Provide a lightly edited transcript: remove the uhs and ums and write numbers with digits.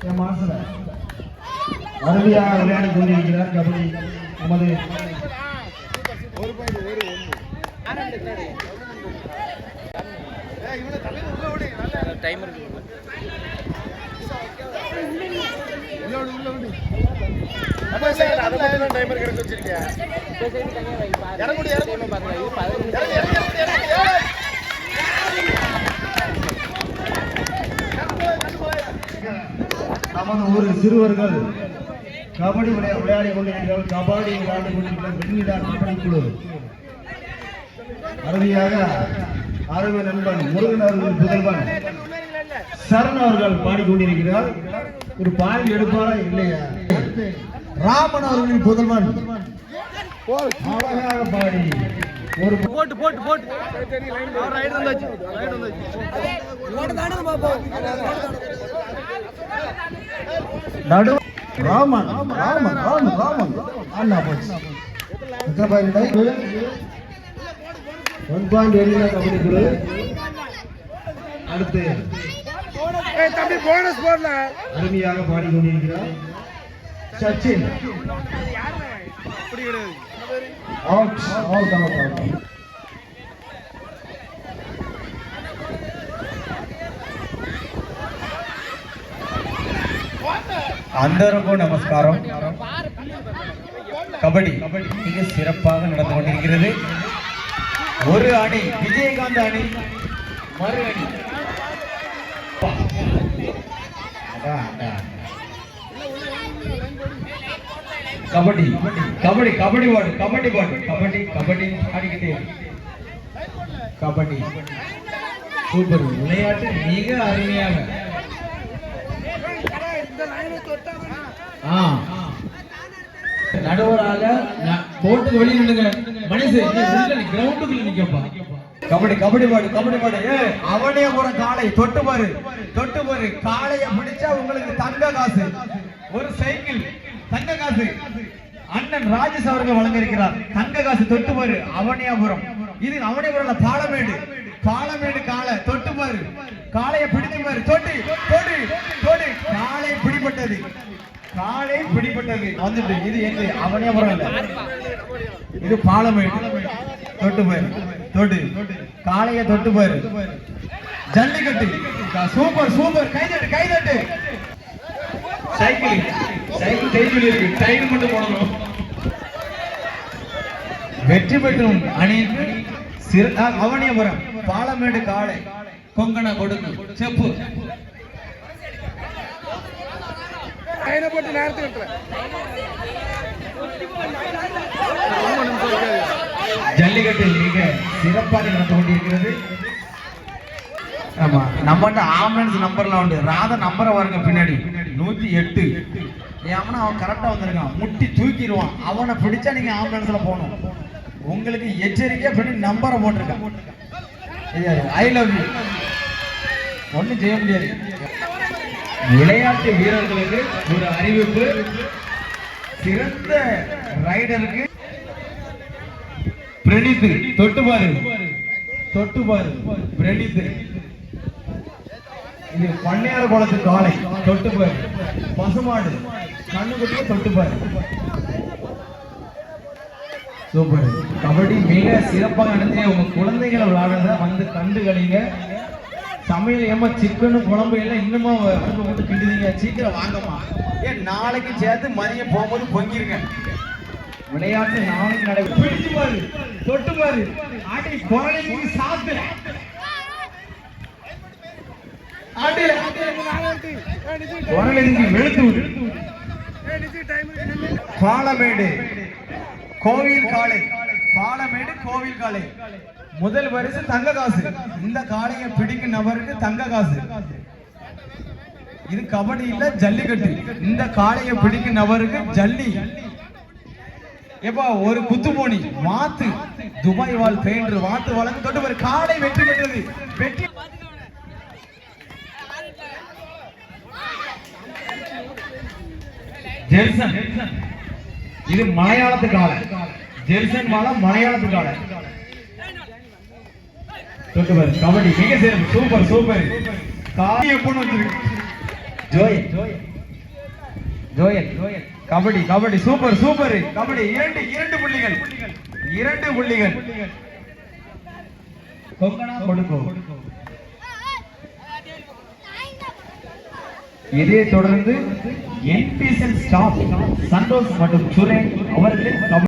என் மாசல அருமையாக விளையாடி கொண்டிருக்கிறார் கபடி நமது நமது ஊர் சிறுவர்கள் கபடி விளையாடி கொண்டிருக்கிறார்கள். கபடி விளையாடி கொண்டிருக்கிற வெண்ணிடார் கபடி குழு அருமையாக அருமை நண்பன் முருகன் அவர்கள் புதல்வன் சரண் அவர்கள் பாடிக்கொண்டிருக்கிறார். ஒரு பாடல் எடுப்பாரா இல்லையா? ராமன் அவர்களின் புதல்வன் அழகாக பாடி ஒரு போட்டு போட்டு போட்டு நடு ராமன் ராமன் ராமன் ராமன் அண்ணா போச்சு கபடி குழு. அடுத்து அருமையாக பாடிக்கொண்டிருக்கிறார் சச்சின். அந்தருக்கும் நமஸ்காரம். கபடி மிக சிறப்பாக நடந்து கொண்டிருக்கிறது. ஒரு அணி விஜயகாந்த் அணி, மறு அணி கபடி கபடி கபடி பாடு கபடி பாடு கபடி கபடி ஆடிக்கிட்டே கபடி சூப்பர் விளையாட்டு மிக அருமையாக. நடுவராக கோர்ட்டுக்கு வெளியே நின்னுங்க மனுஷன் கிரவுண்டுக்குள்ள நிக்கப்பா. கபடி கபடி பாடு கபடி பாடு. அவனே ஒரு காளை தொட்டு பாரு தொட்டு பாரு. காளைய பிடிச்சா உங்களுக்கு தங்க காசு, ஒரு சைக்கிள் தங்க காசு அண்ணன் ராஜேஷ் அவர்கள் வழங்க இருக்கிறார். தங்க காசு தொட்டு பாரு. அவனியாபுரம், இது அவனியாபுரம் பாலமேடு. பாலமேடு காளை தொட்டு பாரு. காளைய பிடித்து பாரு. தொட்டு தொட்டு தொட்டு. காளை பிடிபட்டது, காளை பிடிபட்டது வந்துட்டு. இது எங்க அவனியாபுரம் இல்ல, இது பாலமேடு. தொட்டு பாரு தொட்டு. காளைய தொட்டு பாரு. Jallikattu super super. கைதட்டு கைதட்டு. சைக்கிள் சைக்கிள் சைக்கிள் இருக்கு, டைம் மட்டும் போடணும். வெற்றி பெற்றும் அணிக்கு அவனியபுரம் பாலமேடு காளை கொங்கண கொடுக்கு செப்பு ஜல்லிக்கட்டில் மிக சிறப்பாக நடந்து கொண்டிருக்கிறது. ஆமா, நம்ம ஆம்புலன்ஸ் நம்பர்லாம் உண்டு. ராதா நம்பரை பாருங்க பின்னாடி 108. ஏன்னா அவன் கரெக்டா வந்திருக்கான், முட்டி தூக்கிடுவான். அவனை பிடிச்சா நீங்க ஆம்புலன்ஸ்ல போகணும். உங்களுக்கு எச்சரிக்கையா பின்னாடி நம்பரை போட்டிருக்கான். I love you. ஒன்னும் செய்ய முடியாது. விளையாட்டு வீரர்களுக்கு ஒரு அறிவிப்பு. சிறந்த ரைடருக்கு பிரணித் தொட்டு பாரு தொட்டு பாரு. பிரணித் இது பண்ணையார குளத்து காளை தொட்டு பாரு. பசுமாடு கண்ணுக்குட்டிய தொட்டு பாரு. சூப்பர். கபடி மிக சிறப்பாக நடந்து உங்க குழந்தைகளை விளையாடுறத வந்து கண்டு கழிங்க. சமையல் ஏமா சிக்கனு குழம்பு எல்லாம் இன்னுமா போட்டு கிண்டுதீங்க. சீக்கிரம் வாங்கம்மா. ஏன் நாளைக்கு சேர்த்து மதியம் போகும்போது பொங்கிருங்க. விளையாட்டு நாளைக்கு நடக்கும். பிடிச்சு பாரு தொட்டு பாரு. ஆட்டி குழந்தைக்கு சாப்பிட பாலமேடு கோவில் காளை. பாலமேடு கோவில் காளை முதல் பரிசு தங்க காசு. இந்த காளையை பிடிக்கும் நபருக்கு தங்க காசு. இது கபடி இல்ல, ஜல்லிக்கட்டு. இந்த காளையை பிடிக்கும் நபருக்கு ஜல்லி. எப்பா ஒரு குத்து போனி வாத்து துபாய் வாழ் பெயின்று வாத்து வழக்கு தொட்டு பாரு. காளை வெற்றி பெற்றது. வெற்றி ஜெர்சன். இது மலையாளத்து காளை. ஜெர்சன் மாலை மலையாளத்து காளை. தொட்டு பாரு. கபடி மிக சிறப்பு. Super super. காளை எப்போ வந்துருக்கு Joy. Joel kabaddi kabaddi super super kabaddi இரண்டு புள்ளிகள் கொங்கனா கொடுக்கோ. இதை தொடர்ந்து என்பிஎஸ்எல் ஸ்டாஃப் சந்தோஷ் மற்றும் சுரேன் அவர்களின்